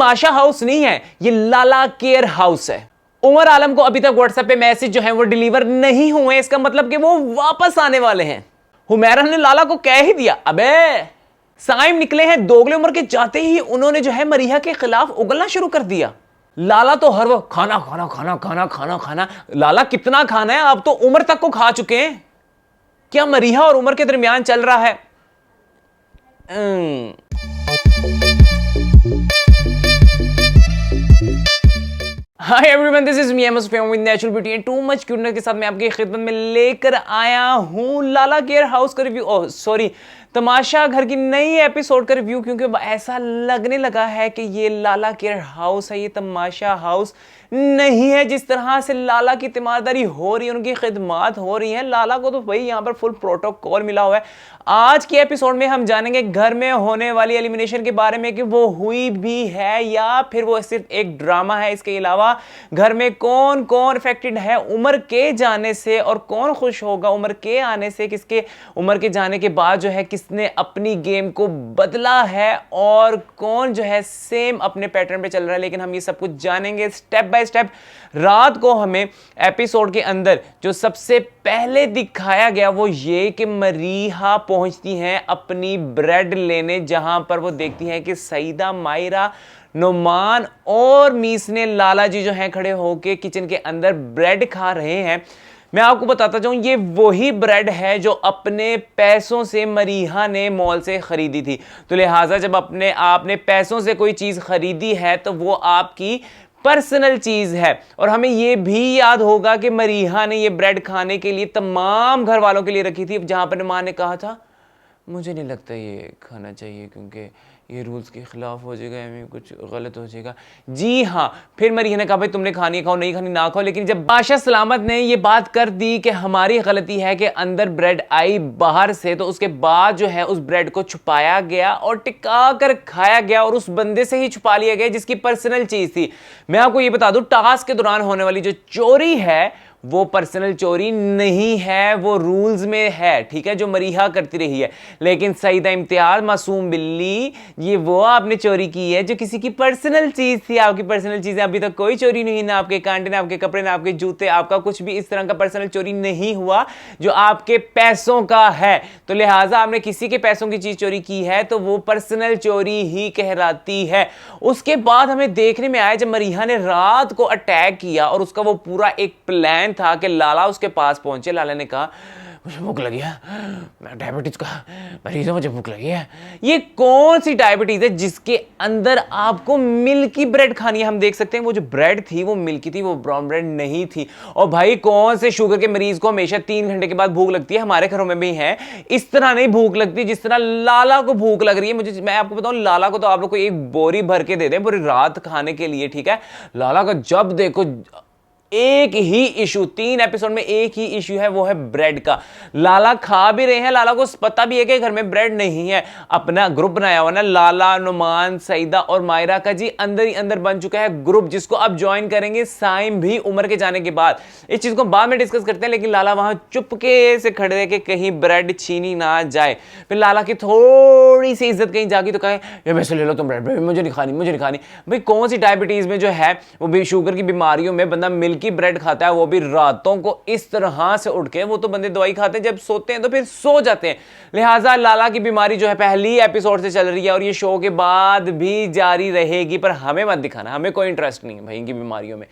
माशा हाउस नहीं है, ये लाला केयर हाउस है। उमर आलम को अभी तक व्हाट्सएप पे मैसेज जो है वो डिलीवर नहीं हुए, इसका मतलब कि वो वापस आने वाले हैं। हुमैरा ने लाला को कह ही दिया, अबे साइम निकले हैं दोगले उम्र के, जाते ही उन्होंने जो है मरीहा के खिलाफ उगलना शुरू कर दिया। लाला तो हर वक्त खाना खाना खाना खाना खाना खाना, लाला कितना खाना है, अब तो उमर तक को खा चुके हैं। क्या मरीहा और उमर के दरमियान चल रहा है? Hi everyone, this is me M S with natural beauty and too much cuteness के साथ मैं आपकी खिदमत में लेकर आया हूं लाला केयर हाउस का रिव्यू, ओह सॉरी, तमाशा घर की नई एपिसोड का रिव्यू, क्योंकि ऐसा लगने लगा है कि ये लाला केयर हाउस है, ये तमाशा हाउस नहीं है। जिस तरह से लाला की तीमारदारी हो रही है, उनकी खिदमत हो रही है, लाला को तो भाई यहाँ पर फुल प्रोटोकॉल मिला हुआ है। आज के एपिसोड में हम जानेंगे घर में होने वाली एलिमिनेशन के बारे में कि वो हुई भी है या फिर वो सिर्फ एक ड्रामा है। इसके अलावा घर में कौन कौन अफेक्टेड है उमर के जाने से और कौन खुश होगा उमर के आने से, किसके उमर के जाने के बाद जो है किसने अपनी गेम को बदला है और कौन जो है सेम अपने पैटर्न पे चल रहा है। लेकिन हम ये सब कुछ जानेंगे स्टेप बाय स्टेप। रात को हमें एपिसोड के अंदर जो सबसे पहले दिखाया गया वो ये कि मरीहा पहुंचती हैं अपनी ब्रेड लेने, जहां पर वो देखती हैं कि सईदा, मायरा, नुमान और मीस ने लाला जी जो हैं खड़े होके किचन के अंदर ब्रेड खा रहे हैं। मैं आपको बताता जाऊं, ये वही ब्रेड है जो अपने पैसों से मरीहा ने मॉल से खरीदी थी। तो लिहाजा जब आपने पैसों से कोई चीज खरीदी है तो वो आपकी पर्सनल चीज है। और हमें यह भी याद होगा कि मरीहा ने यह ब्रेड खाने के लिए तमाम घर वालों के लिए रखी थी, जहां पर मां ने कहा था मुझे नहीं लगता ये खाना चाहिए क्योंकि ये रूल्स के खिलाफ हो जाएगा, हमें कुछ गलत हो जाएगा। जी हाँ, फिर मरीहा ने कहा भाई तुमने खानी खाओ, नहीं खानी ना खाओ। लेकिन जब बादशाह सलामत ने ये बात कर दी कि हमारी गलती है कि अंदर ब्रेड आई बाहर से, तो उसके बाद जो है उस ब्रेड को छुपाया गया और टिका कर खाया गया और उस बंदे से ही छुपा लिया गया जिसकी पर्सनल चीज थी। मैं आपको ये बता दूं, टास्क के दौरान होने वाली जो चोरी है वो पर्सनल चोरी नहीं है, वो रूल्स में है, ठीक है, जो मरीहा करती रही है। लेकिन सईदा इम्तियाज, मासूम बिल्ली, ये वो आपने चोरी की है जो किसी की पर्सनल चीज थी। आपकी पर्सनल चीजें अभी तक कोई चोरी नहीं, ना आपके कांटे, ना आपके कपड़े, ना आपके जूते, आपका कुछ भी इस तरह का पर्सनल चोरी नहीं हुआ जो आपके पैसों का है। तो लिहाजा आपने किसी के पैसों की चीज चोरी की है तो वो पर्सनल चोरी ही कहलाती है। उसके बाद हमें देखने में आया जब मरीहा ने रात को अटैक किया और उसका वो पूरा एक प्लान था कि लाला उसके पास पहुंचे। लाला ने कहा मुझे भूख लगी है, मैं डायबिटीज का मरीज हूं, मुझे भूख लगी है। ये कौन सी डायबिटीज है जिसके अंदर आपको मिल्की ब्रेड खानी है? हम देख सकते हैं वो जो ब्रेड थी वो मिल्की थी, वो ब्राउन ब्रेड नहीं थी। और भाई कौन से शुगर के मरीज को हमेशा 3 घंटे के बाद भूख लगती है? हमारे घरों में भी है, इस तरह नहीं भूख लगती जिस तरह लाला को भूख लग रही है। मैं आपको बताऊं, लाला को तो आप लोग को एक बोरी भर के दे दें पूरी रात खाने के लिए, ठीक है। लाला का जब देखो एक ही इशू, 3 एपिसोड में एक ही इशू है, वो है ब्रेड का। लाला खा भी रहे हैं, लाला को पता भी है कि घर में ब्रेड नहीं है। अपना ग्रुप बनाया हुआ ना, लाला, नुमान, सईदा और मायरा का जी अंदर ही अंदर बन चुका है ग्रुप, जिसको अब ज्वाइन करेंगे साइम भी उमर के जाने के बाद। इस चीज को बाद में डिस्कस करते हैं, लेकिन लाला वहां चुपके से खड़े रहे कि कहीं ब्रेड छीनी ना जाए। फिर लाला की थोड़ी सी इज्जत कहीं जागी तो कहे ये वैसे ले लो तुम ब्रेड, मुझे नहीं खानी, मुझे नहीं खानी। भाई कौन सी डायबिटीज में जो है वो भी शुगर की बीमारियों में बंदा मिल्क की ब्रेड खाता है, वो भी रातों को इस तरह से उठ के। वो तो बंदे दवाई खाते हैं, जब सोते हैं तो फिर सो जाते हैं। लिहाजा लाला की बीमारी जो है पहली एपिसोड से चल रही है और ये शो के बाद भी जारी रहेगी, पर हमें मत दिखाना, हमें कोई इंटरेस्ट नहीं है भाई इनकी बीमारियों में।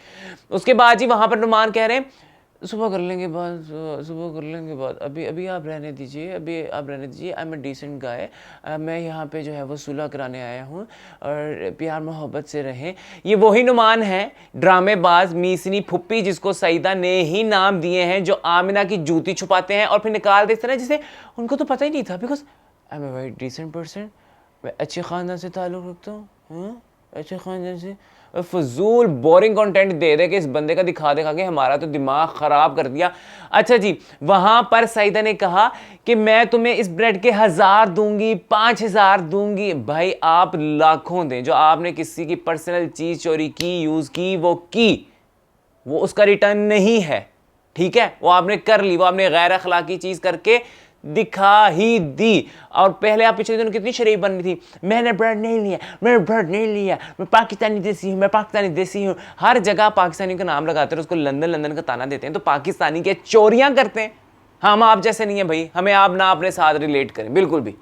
उसके बाद जी वहां पर नुमान कह रहे हैं सुबह कर लेंगे बात, सुबह कर लेंगे बात, अभी आप रहने दीजिए, अभी आप रहने दीजिए। आई एम ए डिसेंट गाय, मैं यहाँ पे जो है वो सुलह कराने आया हूँ और प्यार मोहब्बत से रहें। ये वही नुमान है, ड्रामेबाज, मीसनी फुप्पी, जिसको सईदा ने ही नाम दिए हैं, जो आमिना की जूती छुपाते हैं और फिर निकाल देते हैं, जिसे उनको तो पता ही नहीं था। Because I am a very decent person, मैं अच्छे ख़ानदान से ताल्लुक़ रखता हूँ, अच्छे ख़ानदान से। फजूल बोरिंग कंटेंट दे दे के इस बंदे का दिखा के हमारा तो दिमाग खराब कर दिया। अच्छा जी, वहां पर सईदा ने कहा कि मैं तुम्हें इस ब्रेड के 1000 दूंगी, 5000 दूंगी। भाई आप लाखों दें, जो आपने किसी की पर्सनल चीज चोरी की, यूज की, वो उसका रिटर्न नहीं है, ठीक है। वो आपने कर ली, वो आपने गैर अखलाकी चीज करके दिखा ही दी। और पहले आप पिछले दिनों कितनी शरीफ बन रही थी, मैंने ब्रेड नहीं लिया, मैंने ब्रेड नहीं लिया, मैं पाकिस्तानी देसी हूँ, मैं पाकिस्तानी देसी हूँ। हर जगह पाकिस्तानी का नाम लगाते हैं, उसको लंदन लंदन का ताना देते हैं। तो पाकिस्तानी के चोरियां करते हैं। हम आप जैसे नहीं है भाई, हमें आप ना अपने साथ रिलेट करें बिल्कुल भी।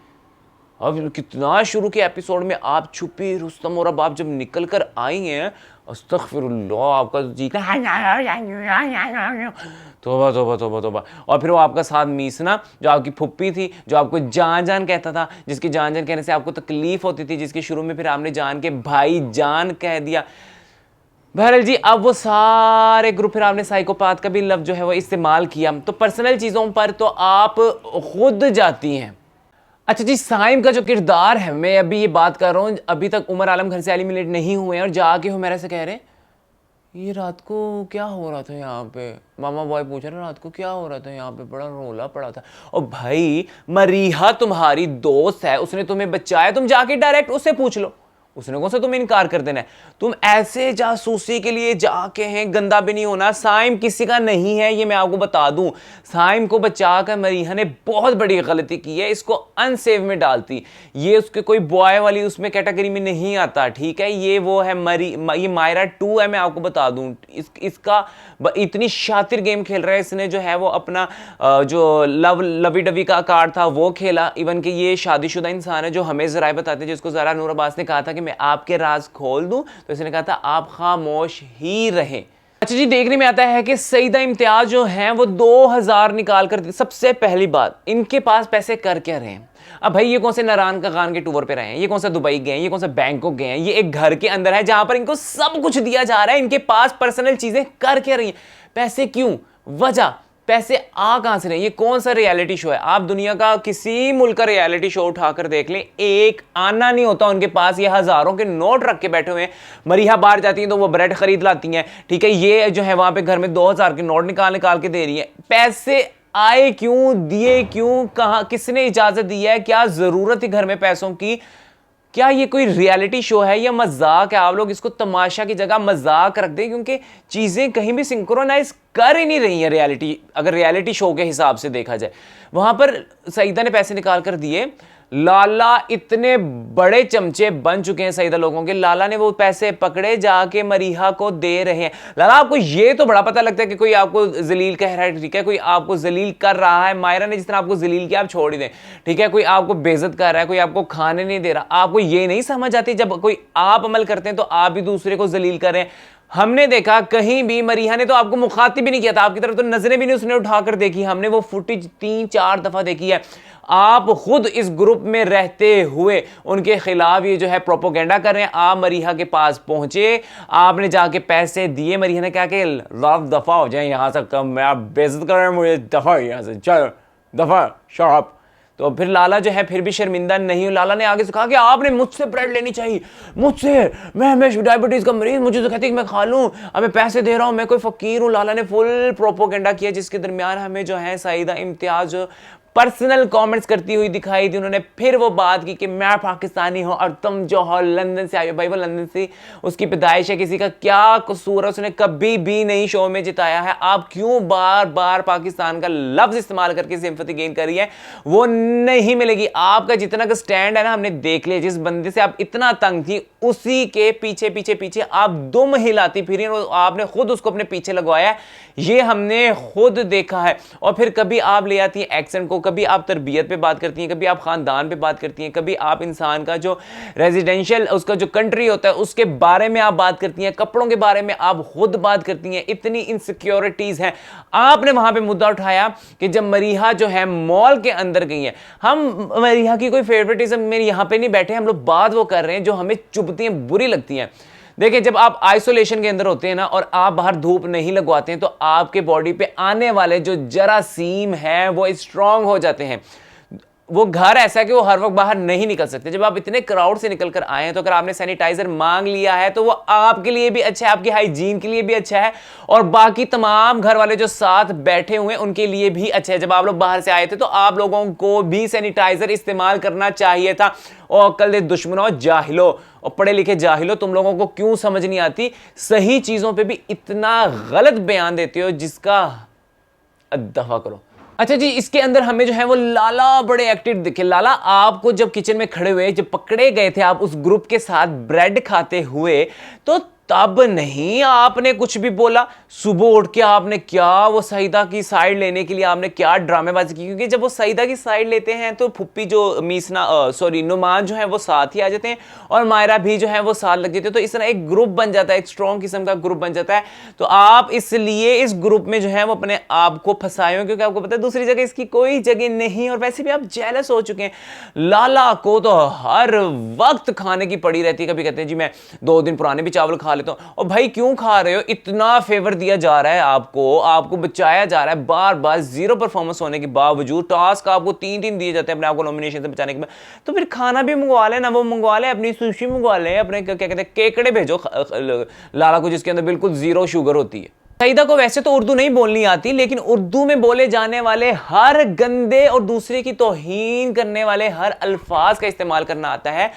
अब कितना शुरू के एपिसोड में आप छुपी रुस्तम और अब आप जब निकल कर आई हैं, अस्तगफिरुल्लाह, आपका जी तोबा तोबा तोबा तोबा। और फिर वो आपका साथ मीसना जो आपकी फुप्पी थी, जो आपको जान जान कहता था, जिसकी जान जान कहने से आपको तकलीफ होती थी, जिसके शुरू में फिर आपने जान के भाई जान कह दिया। बहरहाल जी, अब वो सारे ग्रुप फिर आपने साइकोपाथ का भी लफ्ज़ जो है वो इस्तेमाल किया। तो पर्सनल चीज़ों पर तो आप खुद जाती हैं। अच्छा जी, साइम का जो किरदार है, मैं अभी ये बात कर रहा हूँ, अभी तक उमर आलम घर से एलिमिनेट नहीं हुए हैं और जाके हुमैरा से कह रहे हैं ये रात को क्या हो रहा था यहाँ पे। मामा बॉय पूछ रहे रात को क्या हो रहा था यहाँ पे, बड़ा रोला पड़ा था। और भाई मरीहा तुम्हारी दोस्त है, उसने तुम्हें बचाया, तुम जाके डायरेक्ट उससे पूछ लो, उसने कौन सा तुम्हें इनकार कर देना है। तुम ऐसे जासूसी के लिए जाके हैं, गंदा भी नहीं होना। साइम किसी का नहीं है, ये मैं आपको बता दूं। साइम को बचाकर मरीहा ने बहुत बड़ी गलती की है, इसको अनसेव में डालती। ये उसके कोई बॉय वाली उसमें कैटेगरी में नहीं आता, ठीक है। ये वो है ये मायरा 2 है, मैं आपको बता दूं। इसका इतनी शातिर गेम खेल रहा है इसने, जो है वो अपना जो लवी डवी का कार्ड था वो खेला। इवन कि ये शादीशुदा इंसान है जो हमें जराए बताते हैं, जिसको जरा नूर अब्बास ने कहा था कि मैं आपके राज खोल दूं, तो इसने कहा था आप खामोश ही रहें। अच्छा जी, देखने में आता है कि सईदा इम्तियाज जो हैं वो 2000 निकाल कर, सबसे पहली बात इनके पास पैसे कर क्या रहे हैं। अब भाई ये कौन से नारायण का खान के टूर पे रहे हैं, ये कौन सा दुबई गए हैं, ये कौन सा बैंकॉक गए हैं, ये एक घर के अंदर है जहां पर इनको सब कुछ दिया जा रहा है। इनके पास पर्सनल चीजें कर क्या रही हैं, पैसे क्यों, वजह पैसे आ कहां से रहे। ये कौन सा रियलिटी शो है, आप दुनिया का किसी मुल्क का रियलिटी शो उठाकर देख लें, एक आना नहीं होता उनके पास। ये हजारों के नोट रख के बैठे हुए हैं। मरीहा बाहर जाती हैं तो वो ब्रेड खरीद लाती हैं, ठीक है। ये जो है वहां पे घर में 2000 के नोट निकाल निकाल के दे रही है। पैसे आए क्यों, दिए क्यों, कहां, किसने इजाजत दी है, क्या जरूरत है घर में पैसों की। क्या ये कोई रियलिटी शो है या मजाक है। आप लोग इसको तमाशा की जगह मजाक रख दें, क्योंकि चीजें कहीं भी सिंक्रोनाइज कर ही नहीं रही है रियलिटी, अगर रियलिटी शो के हिसाब से देखा जाए। वहां पर सईदा ने पैसे निकाल कर दिए, लाला इतने बड़े चमचे बन चुके हैं सईदा लोगों के, लाला ने वो पैसे पकड़े जाके मरीहा को दे रहे हैं। लाला आपको ये तो बड़ा पता लगता है कि कोई आपको जलील कह रहा है, ठीक है, कोई आपको जलील कर रहा है। मायरा ने जिस तरह आपको जलील किया आप छोड़ ही दें, ठीक है। कोई आपको बेइज्जत कर रहा है, कोई आपको खाने नहीं दे रहा, आपको ये नहीं समझ आती जब कोई आप अमल करते हैं तो आप भी दूसरे को जलील कर रहे हैं। हमने देखा कहीं भी मरीहा ने तो आपको मुखातिब भी नहीं किया था, आपकी तरफ तो नजरें भी नहीं उसने उठाकर देखी। हमने वो फुटेज 3-4 दफा देखी है। आप खुद इस ग्रुप में रहते हुए उनके खिलाफ ये जो है प्रोपोगेंडा कर रहे हैं। आप मरीहा के पास पहुंचे, आपने जाके पैसे दिए, मरीहा ने कहा कि दफा हो जाए यहां से, कम मैं आप बेइज्जत कर रहे हैं मुझे, दफा यहां से, चल दफा शराब। तो फिर लाला जो है फिर भी शर्मिंदा नहीं हूं। लाला ने आगे से कहा कि आपने मुझसे ब्रेड लेनी चाहिए, मुझसे, मैं डायबिटीज का मरीज, मुझे तो कहती कि मैं खा लूं, अब मैं पैसे दे रहा हूं, मैं कोई फकीर हूं। लाला ने फुल प्रोपोगेंडा किया, जिसके दरमियान हमें जो है सईदा इम्तियाज पर्सनल कमेंट्स करती हुई दिखाई दी। उन्होंने फिर वो बात की कि मैं पाकिस्तानी हूं और तुम जो हो लंदन से आए हो। भाई वो लंदन से, उसकी पैदाइश है, किसी का क्या कसूर है, उसने कभी भी नहीं शो में जिताया है। आप क्यों बार बार पाकिस्तान का लफ्ज इस्तेमाल करके सिंपैथी गेन कर रही है, वो नहीं मिलेगी। आपका जितना का स्टैंड है ना, हमने देख लिया। जिस बंदे से आप इतना तंग थी उसी के पीछे पीछे पीछे आप दुम हिलाती फिरी, आपने खुद उसको अपने पीछे लगवाया, ये हमने खुद देखा है। और फिर कभी आप ले आती हैं एक्सेंट को, कभी आप तरबियत पे बात करती हैं, कभी आप खानदान पे बात करती हैं, कभी आप इंसान का जो रेजिडेंशियल उसका जो कंट्री होता है उसके बारे में आप बात करती हैं, कपड़ों के बारे में आप खुद बात करती हैं। इतनी इनसिक्योरिटीज हैं। आपने वहां पे मुद्दा उठाया कि जब मरीहा जो है मॉल के अंदर गई है, हम मरीहा की कोई फेवरेटिज्म में यहां पे नहीं बैठे, हम लोग बात वो कर रहे हैं जो हमें चुभती हैं, बुरी लगती हैं। देखिए, जब आप आइसोलेशन के अंदर होते हैं ना और आप बाहर धूप नहीं लगवाते हैं, तो आपके बॉडी पे आने वाले जो जरासीम हैं वो स्ट्रांग हो जाते हैं। वो घर ऐसा है कि वो हर वक्त बाहर नहीं निकल सकते। जब आप इतने क्राउड से निकल कर आए हैं, तो अगर आपने सैनिटाइजर मांग लिया है तो वो आपके लिए भी अच्छा है, आपकी हाइजीन के लिए भी अच्छा है, और बाकी तमाम घर वाले जो साथ बैठे हुए हैं उनके लिए भी अच्छा है। जब आप लोग बाहर से आए थे तो आप लोगों को भी सैनिटाइजर इस्तेमाल करना चाहिए था। और अक्ल दे दुश्मनों, जाहिलो और पढ़े लिखे जाहिलो, तुम लोगों को क्यों समझ नहीं आती, सही चीजों पे भी इतना गलत बयान देते हो जिसका दफा करो। अच्छा जी, इसके अंदर हमें जो है वो लाला बड़े एक्टिव दिखे। लाला आपको जब किचन में खड़े हुए, जब पकड़े गए थे आप उस ग्रुप के साथ ब्रेड खाते हुए, तो तब नहीं आपने कुछ भी बोला। सुबह उठ के आपने क्या वो सईदा की साइड लेने के लिए आपने क्या ड्रामेबाजी की, क्योंकि जब वो सईदा की साइड लेते हैं तो फुप्पी जो नुमान जो है वो साथ ही आ जाते हैं और मायरा भी जो है वो साथ लग जाते हैं। तो इस तरह एक ग्रुप बन जाता है, एक स्ट्रॉन्ग किस्म का ग्रुप बन जाता है। तो आप इसलिए इस ग्रुप में जो है वो अपने आप को फंसाए हो, क्योंकि आपको पता है दूसरी जगह इसकी कोई जगह नहीं। और वैसे भी आप जेलस हो चुके हैं। लाला को तो हर वक्त खाने की पड़ी रहती है। कभी कहते हैं जी मैं 2 दिन पुराने भी चावल खा लेता हूं। और भाई क्यों खा रहे हो? इतना फेवर दिया जा रहा है आपको बचाया जा रहा है बार बार, 0 परफॉर्मेंस होने के बावजूद। टास्क आपको 3 दिए जाते हैं अपने आप को नॉमिनेशन से बचाने के बाद। तो फिर खाना भी मंगवा ले ना, वो मंगवा ले, अपनी सुशी मंगवा ले, अपने क्या कहते हैं केकड़े भेजो लाला को, जिसके अंदर बिल्कुल 0 शुगर होती है। सईदा को वैसे तो उर्दू नहीं बोलनी आती, लेकिन उर्दू में बोले जाने वाले हर गंदे और दूसरे की तौहीन करने वाले हर अल्फाज का इस्तेमाल करना आता है।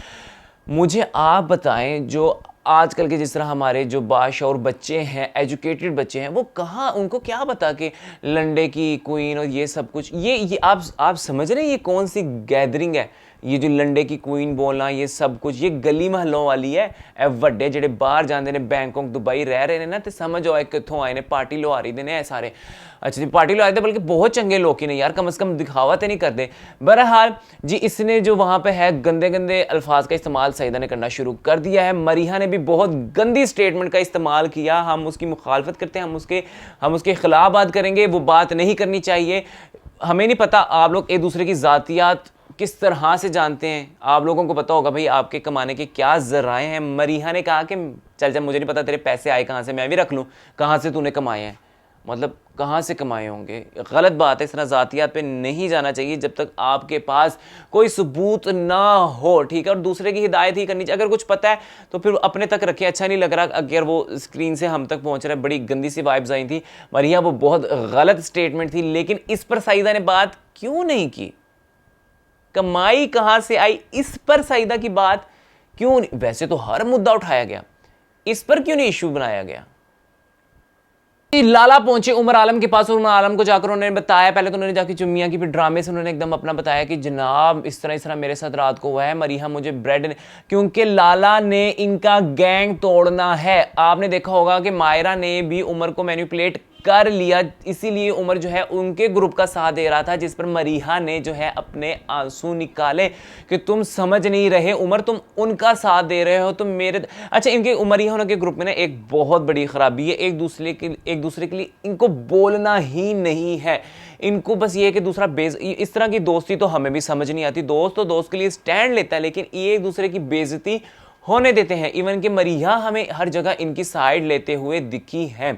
मुझे आप बताएं, जो आजकल के जिस तरह हमारे जो बाशऊर बच्चे हैं, एजुकेटेड बच्चे हैं, वो कहाँ, उनको क्या बता के लंडे की क्वीन और ये सब कुछ, ये आप समझ रहे हैं ये कौन सी गैदरिंग है? ये जो लंडे की क्वीन बोलना, ये सब कुछ, ये गली महलों वाली है। वड्डे जेडे बाहर जाते हैं, बैंकॉक दुबई रह रहे हैं ना, तो समझ आओ कितों आए ने, पार्टी लो आ रही ने सारे। अच्छा जी, पार्टी लो आए थे, बल्कि बहुत चंगे लोग ही नहीं यार, कम से कम दिखावा तो नहीं करते। बहरहाल जी, इसने जो वहाँ पे है गंदे गंदे अल्फाज का इस्तेमाल सईदा ने करना शुरू कर दिया है। मरीहा ने भी बहुत गंदी स्टेटमेंट का इस्तेमाल किया। हम उसकी मुखालफत करते हैं, हम उसके खिलाफ बात करेंगे। वो बात नहीं करनी चाहिए। हमें नहीं पता आप लोग एक दूसरे की ज़ातियात किस तरह से जानते हैं। आप लोगों को पता होगा भाई आपके कमाने के क्या जराए हैं। मरीहा ने कहा कि चल जब मुझे नहीं पता तेरे पैसे आए कहाँ से, मैं भी रख लूँ, कहाँ से तूने कमाए हैं, मतलब कहाँ से कमाए होंगे। गलत बात है, इस तरह ज़ातियात पे नहीं जाना चाहिए जब तक आपके पास कोई सबूत ना हो, ठीक है। और दूसरे की हिदायत ही करनी चाहिए। अगर कुछ पता है तो फिर अपने तक रखें। अच्छा नहीं लग रहा अगर वो स्क्रीन से हम तक पहुँच रहा है। बड़ी गंदी सी वाइब्स आई थी मरीहा, वो बहुत गलत स्टेटमेंट थी, लेकिन इस पर सईदा ने बात क्यों नहीं की? कमाई कहां से आई, इस पर सईदा की बात क्यों नहीं? वैसे तो हर मुद्दा उठाया गया, इस पर क्यों नहीं इशू बनाया गया? लाला पहुंचे उमर आलम के पास और उमर आलम को जाकर उन्होंने बताया, पहले तो उन्होंने जाकर चुम्मियां की, फिर ड्रामे से उन्होंने एकदम अपना बताया कि जनाब इस तरह मेरे साथ रात को हुआ है, मरीहा मुझे ब्रेड, क्योंकि लाला ने इनका गैंग तोड़ना है। आपने देखा होगा कि मायरा ने भी उमर को मैनिपुलेट कर लिया, इसीलिए उमर जो है उनके ग्रुप का साथ दे रहा था, जिस पर मरीहा ने जो है अपने आंसू निकाले कि तुम समझ नहीं रहे उमर, तुम उनका साथ दे रहे हो, तुम मेरे। अच्छा, इनके मरीहा के ग्रुप में ना एक बहुत बड़ी खराबी है, एक दूसरे के लिए इनको बोलना ही नहीं है। इनको बस ये है कि दूसरा इस तरह की दोस्ती तो हमें भी समझ नहीं आती। दोस्त तो दोस्त के लिए स्टैंड लेता है, लेकिन ये एक दूसरे की बेइज्जती होने देते हैं। इवन कि मरीहा हमें हर जगह इनकी साइड लेते हुए दिखी है।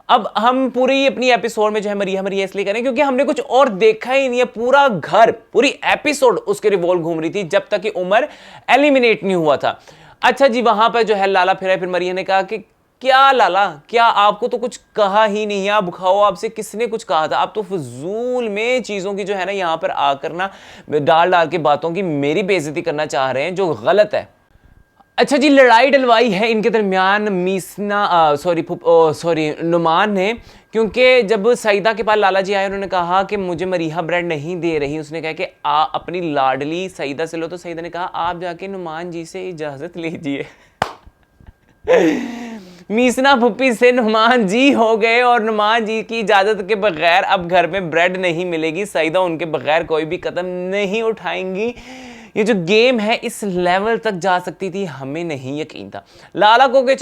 अब हम पूरी अपनी एपिसोड में जो है मरीहा इसलिए करें क्योंकि हमने कुछ और देखा ही नहीं है। पूरा घर, पूरी एपिसोड उसके रिवॉल्व घूम रही थी जब तक कि उमर एलिमिनेट नहीं हुआ था। अच्छा जी, वहां पर जो है लाला फिर मरीहा ने कहा कि क्या लाला, क्या आपको तो कुछ कहा ही नहीं है, आप खाओ, आपसे किसने कुछ कहा था? आप तो फजूल में चीजों की जो है ना यहाँ पर आकर ना डाल के बातों की मेरी बेइज्जती करना चाह रहे हैं, जो गलत है। अच्छा जी, लड़ाई डलवाई है इनके दरमियान नुमान ने, क्योंकि जब सईदा के पास लाला जी आए, उन्होंने कहा कि मुझे मरीहा ब्रेड नहीं दे रही। उसने कहा कि अपनी लाडली सईदा से लो, तो सईदा ने कहा आप जाके नुमान जी से इजाजत लीजिए। मीसना फुप्पी से नुमान जी हो गए और नुमान जी की इजाजत के बगैर अब घर में ब्रेड नहीं मिलेगी। सईदा उनके बगैर कोई भी कदम नहीं उठाएंगी। ये जो गेम है इस लेवल तक जा सकती थी, हमें नहीं यकीन था। लाला को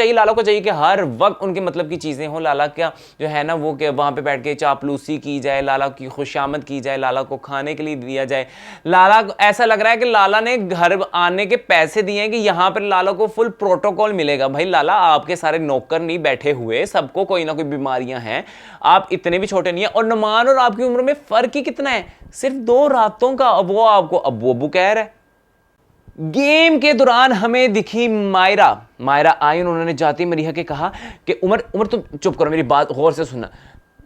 चाहिए कि हर वक्त उनके मतलब की चीज़ें हों। लाला क्या जो है ना वो कि वहाँ पे बैठ के चापलूसी की जाए, लाला की खुशामद की जाए, लाला को खाने के लिए दिया जाए। लाला को ऐसा लग रहा है कि लाला ने घर आने के पैसे दिए हैं कि यहाँ पर लाला को फुल प्रोटोकॉल मिलेगा। भाई लाला, आपके सारे नौकर नहीं बैठे हुए, सबको कोई ना कोई बीमारियां हैं, आप इतने भी छोटे नहीं है। और नुमान और आपकी उम्र में फर्क ही कितना है, सिर्फ 2 रातों का। अब वो आपको अब्बू कह रहा है। गेम के दौरान हमें दिखी मायरा आई, उन्होंने जाती मरीहा के कहा कि उमर तुम चुप करो, मेरी बात गौर से सुनना।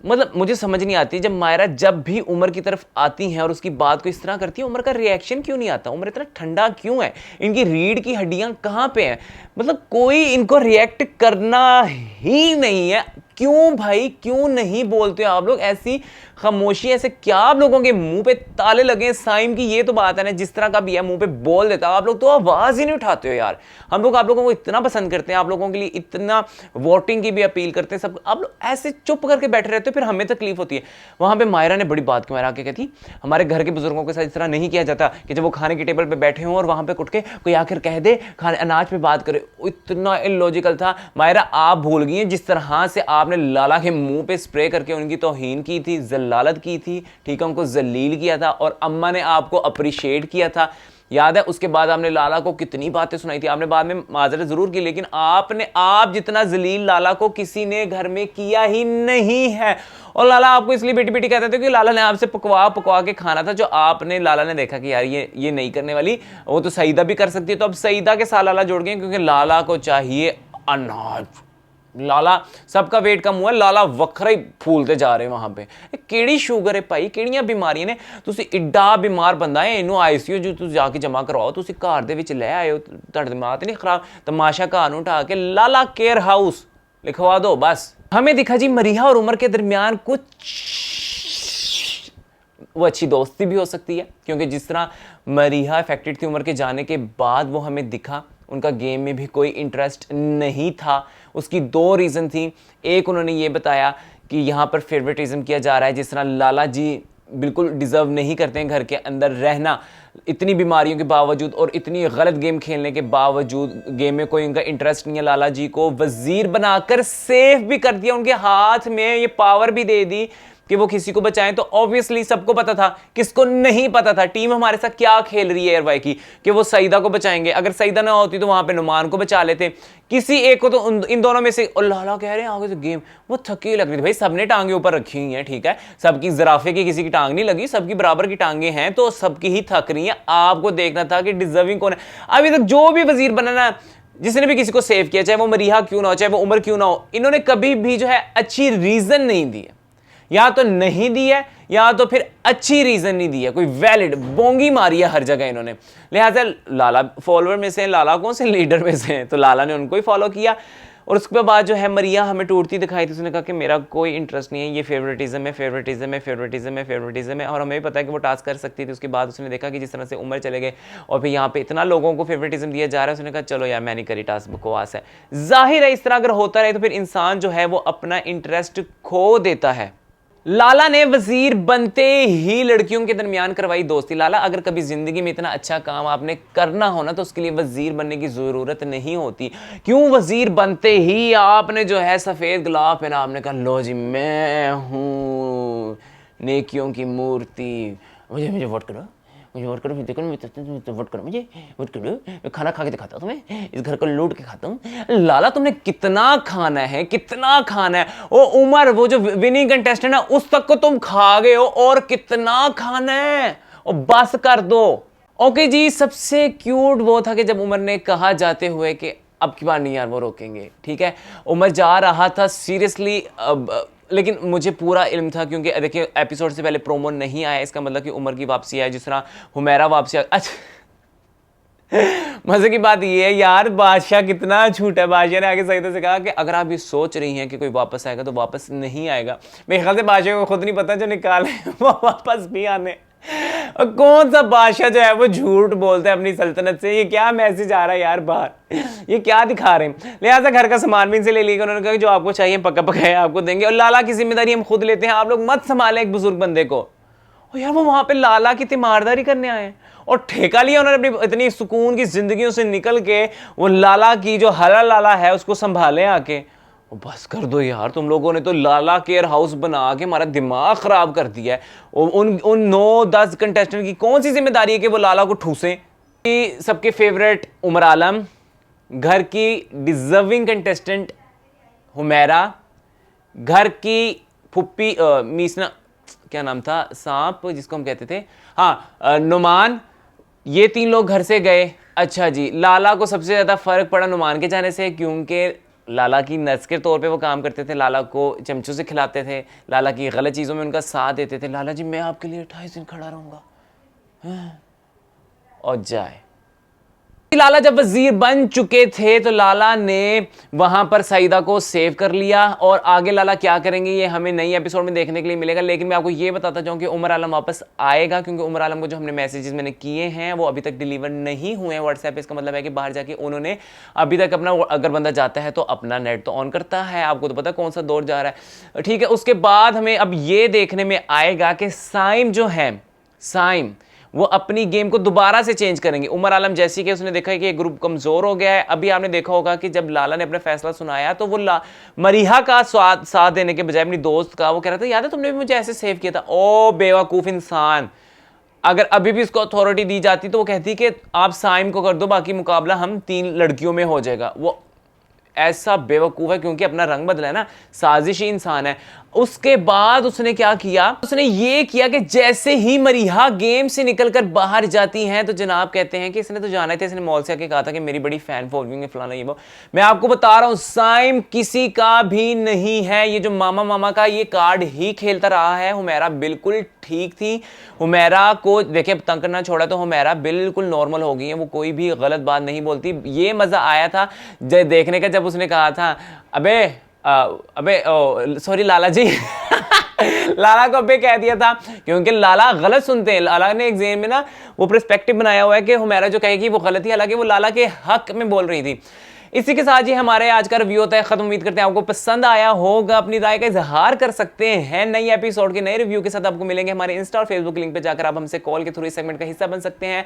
मतलब मुझे समझ नहीं आती, जब मायरा जब भी उमर की तरफ आती हैं और उसकी बात को इस तरह करती है, उमर का रिएक्शन क्यों नहीं आता? उमर इतना ठंडा क्यों है? इनकी रीढ़ की हड्डियां कहां पे हैं? मतलब कोई इनको रिएक्ट करना ही नहीं है। क्यों भाई, क्यों नहीं बोलते हो आप लोग? ऐसी खामोशी ऐसे क्या आप लोगों के मुंह पे ताले लगे साइम की, ये तो बात है ना, जिस तरह का भी है मुंह पे बोल देता, आप लोग तो आवाज ही नहीं उठाते हो यार। हम लोग आप लोगों को इतना पसंद करते हैं, आप लोगों के लिए इतना वोटिंग की भी अपील करते हैं सब, आप लोग ऐसे चुप करके बैठे रहते हो, फिर हमें तकलीफ होती है। वहां पे मायरा ने बड़ी बात की, मायरा आके कहती हमारे घर के बुजुर्गों के साथ इस तरह नहीं किया जाता कि जब वो खाने की टेबल पे बैठे हों और वहां पे उठ के कोई आखिर कह दे खाने अनाज पे बात करे। इतना इलॉजिकल था। मायरा आप भूल गई हैं जिस तरह से आपने लाला के मुंह पे स्प्रे करके उनकी तौहीन की थी, जलालत की थी, ठीक है, उनको जलील किया था, और अम्मा ने आपको अप्रिशिएट किया था, याद है? उसके बाद आपने लाला को कितनी बातें सुनाई थी, आपने बाद में माजरत जरूर की, लेकिन आप जितना जलील लाला को किसी ने घर में किया ही नहीं है। और लाला आपको इसलिए बेटी बेटी कहते थे कि लाला ने आपसे पकवा पकवा के खाना था, जो आपने लाला ने देखा कि यार ये नहीं करने वाली, वो तो सईदा भी कर सकती है, तो अब सईदा के साथ लाला जोड़ गए, क्योंकि लाला को चाहिए अनाज। लाला सबका वेट कम हुआ, लाला वखरा ही फूलते जा रहे वहां पे। केड़ी शुगर है भाई, केड़ियां बीमारियां ने, तुसी एड्डा बीमार बंदा है, इनू आईसीयू जो तुसी जाके जमा करवाओ, तुसी घर दे विच ले आए हो, तुहाडे दिमाग नहीं खराब? तमाशा घर नूं उठा के लाला केयर हाउस लिखवा दो बस। हमें दिखा जी मरीहा और उमर के दरमियान कुछ वो अच्छी दोस्ती भी हो सकती है, क्योंकि जिस तरह मरीहा अफेक्टेड थी उमर के जाने के बाद, वो हमें दिखा उनका गेम में भी कोई इंटरेस्ट नहीं था। उसकी दो रीज़न थी। एक, उन्होंने ये बताया कि यहाँ पर फेवरेटिज्म किया जा रहा है, जिस तरह लाला जी बिल्कुल डिज़र्व नहीं करते हैं घर के अंदर रहना, इतनी बीमारियों के बावजूद और इतनी गलत गेम खेलने के बावजूद, गेम में कोई उनका इंटरेस्ट नहीं है। लाला जी को वजीर बनाकर सेफ भी कर दिया, उनके हाथ में ये पावर भी दे दी कि वो किसी को बचाएं। तो ऑब्वियसली सबको पता था, किसको नहीं पता था? टीम हमारे साथ क्या खेल रही है एयरवाई की, कि वो सईदा को बचाएंगे। अगर सईदा ना होती तो वहां पे नुमान को बचा लेते, किसी एक को तो इन दोनों में से। और लाला कह रहे हैं आगे तो गेम वो थकी लग रही थी। भाई सबने टांगे ऊपर रखी हुई हैं, ठीक है, सबकी जराफे की किसी की टांग नहीं लगी, सबकी बराबर की टांगे हैं, तो सबकी ही थक रही है। आपको देखना था कि डिजर्विंग कौन है। अभी तक जो भी वजीर बना ना, जिसने भी किसी को सेव किया, चाहे वो मरीहा क्यों ना हो, चाहे वो उमर क्यों ना हो, इन्होंने कभी भी जो है अच्छी रीजन नहीं दी है, या तो नहीं दी है या तो फिर अच्छी रीजन नहीं दी है, कोई वैलिड बोंगी मारी है हर जगह इन्होंने। लिहाजा लाला फॉलोअर में से, लाला कौन से लीडर में से हैं, तो लाला ने उनको ही फॉलो किया। और उसके बाद जो है मरिया हमें टूटती दिखाई थी, उसने कहा कि मेरा कोई इंटरेस्ट नहीं है, ये फेवरेटिज्म है, फेवरेटिज्म है, फेवरेटिज्म है, फेवरेटिज्म है। और हमें भी पता है कि वो टास्क कर सकती थी। उसके बाद उसने देखा कि जिस तरह से उमर चले गए और फिर यहाँ पे इतना लोगों को फेवरेटिज्म दिया जा रहा है, उसने कहा चलो यार मैं नहीं करी, टास्क बकवास है। जाहिर है इस तरह अगर होता रहे तो फिर इंसान जो है वो अपना इंटरेस्ट खो देता है। लाला ने वजीर बनते ही लड़कियों के दरमियान करवाई दोस्ती। लाला अगर कभी जिंदगी में इतना अच्छा काम आपने करना हो ना, तो उसके लिए वजीर बनने की जरूरत नहीं होती। क्यों वजीर बनते ही आपने जो है सफेद गुलाब पहना, आपने कहा लो जी मैं हूं नेकियों की मूर्ति, मुझे वोट करो, मुझे वोट करो, देखो वोट करो, मुझे वोट करो, मैं खाना खा के दिखाता हूँ तुम्हें, इस घर को लूट के खाता हूँ। लाला तुमने कितना खाना है, कितना खाना है? वो उमर, वो जो विनिंग कंटेस्टेंट है, उस तक को तुम खा गए हो, और कितना खाना है, और बस कर दो। ओके जी, सबसे क्यूट वो था कि जब उमर ने कहा जाते हुए कि अब की बार नहीं यार वो रोकेंगे, ठीक है, उमर जा रहा था सीरियसली। लेकिन मुझे पूरा इल्म था, क्योंकि देखिए एपिसोड से पहले प्रोमो नहीं आया, इसका मतलब कि उमर की वापसी है, जिस तरह हुमैरा वापसी। अच्छा मजे की बात ये है यार, बादशाह कितना झूठा है। बादशाह ने आगे सईदा से कहा कि अगर आप ये सोच रही हैं कि कोई वापस आएगा तो वापस नहीं आएगा। मेरे ख्याल से बादशाह को खुद नहीं पता जो निकाले वो वापस भी आने। और कौन सा बादशाह जो है वो झूठ बोलता है अपनी सल्तनत से? ये क्या मैसेज आ रहा है यार बाहर, ये क्या दिखा रहे हैं? लिहाजा घर का सामान भी इनसे ले लिया। उन्होंने कहा जो आपको चाहिए पक्का पक्का है आपको देंगे, और लाला की जिम्मेदारी हम खुद लेते हैं, आप लोग मत संभालें एक बुजुर्ग बंदे को। और यार वो वहां पे लाला की तीमारदारी करने आए और ठेका लिया उन्होंने अपनी इतनी सुकून की जिंदगियों से निकल के, वो लाला की जो हला लाला है उसको संभाले आके। बस कर दो यार, तुम लोगों ने तो लाला केयर हाउस बना के हमारा दिमाग खराब कर दिया है। उन 9-10 कंटेस्टेंट की कौन सी जिम्मेदारी है कि वो लाला को ठूसें? सबके फेवरेट उमर आलम, घर की डिजर्विंग कंटेस्टेंट हुमैरा, घर की फुप्पी मीसना, क्या नाम था सांप जिसको हम कहते थे, हाँ नुमान, ये 3 लोग घर से गए। अच्छा जी, लाला को सबसे ज़्यादा फ़र्क पड़ा नुमान के जाने से, क्योंकि लाला की नर्स के तौर पे वो काम करते थे, लाला को चमचों से खिलाते थे, लाला की गलत चीज़ों में उनका साथ देते थे। लाला जी मैं आपके लिए 28 दिन खड़ा रहूँगा, और जाए लाला जब वजीर बन चुके थे तो लाला ने वहां पर सईदा को सेव कर लिया, और आगे लाला क्या करेंगे ये हमें नई एपिसोड में देखने के लिए मिलेगा। लेकिन मैं आपको ये बताता चाहूं कि उमर आलम वापस आएगा, क्योंकि उमर आलम को जो हमने मैसेजेस मैंने किए हैं वो अभी तक डिलीवर नहीं हुए हैं व्हाट्सएप पे। इसका मतलब है कि बाहर जाके उन्होंने अभी तक अपना, अगर बंदा जाता है तो अपना नेट तो ऑन करता है, आपको तो पता कौन सा दौर जा रहा है, ठीक है। उसके बाद हमें अब ये देखने में आएगा कि साइम जो है, साइम वो अपनी गेम को दोबारा से चेंज करेंगे। उमर आलम जैसी कि उसने देखा है कि ये ग्रुप कमजोर हो गया है। अभी आपने देखा होगा कि जब लाला ने अपना फैसला सुनाया तो वो मरीहा का साथ देने के बजाय अपनी दोस्त का, वो कह रहा था याद है तुमने भी मुझे ऐसे सेव किया था। ओ बेवकूफ इंसान, अगर अभी भी उसको अथॉरिटी दी जाती तो वो कहती कि आप साइम को कर दो, बाकी मुकाबला हम 3 लड़कियों में हो जाएगा। वो ऐसा बेवकूफ है क्योंकि अपना रंग बदला है ना, साजिशी इंसान है। उसके बाद उसने क्या किया, उसने ये किया कि जैसे ही मरीहा गेम से निकलकर बाहर जाती हैं तो जनाब कहते हैं कि इसने तो जाना था, इसने मॉल से आके कहा था कि मेरी बड़ी फैन फॉलोइंग है, फलाना ये वो। मैं आपको बता रहा हूं साइम किसी का भी नहीं है, ये जो मामा मामा का ये कार्ड ही खेलता रहा है। हुमैरा बिल्कुल ठीक थी, हुमैरा को देखे तंग करना छोड़ा तो हुमैरा बिल्कुल नॉर्मल हो गई है, वो कोई भी गलत बात नहीं बोलती। ये मजा आया था देखने का जब उसने कहा था अबे सॉरी लाला जी लाला को अबे कह दिया था, क्योंकि लाला गलत सुनते हैं। लाला ने एग्जाम में ना वो पर्सपेक्टिव बनाया हुआ है कि हुमैरा जो कहेगी वो गलत ही, हालांकि वो लाला के हक में बोल रही थी। इसी के साथ ही हमारे आज का रिव्यू होता है खत्म। उम्मीद करते हैं आपको पसंद आया होगा, अपनी राय का इजहार कर सकते हैं। नई एपिसोड के नए रिव्यू के साथ आपको मिलेंगे हमारे इंस्टा और फेसबुक लिंक पे जाकर आप हमसे कॉल के थ्रू इस सेगमेंट का हिस्सा बन सकते हैं।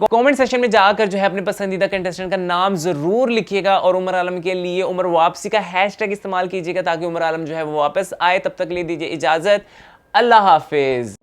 कमेंट सेक्शन में जाकर जो है अपने पसंदीदा कंटेस्टेंट का नाम जरूर लिखिएगा, और उमर आलम के लिए उमर वापसी का हैशटैग इस्तेमाल कीजिएगा ताकि उमर आलम जो है वो वापस आए। तब तक ले दीजिए इजाजत, अल्लाह हाफिज।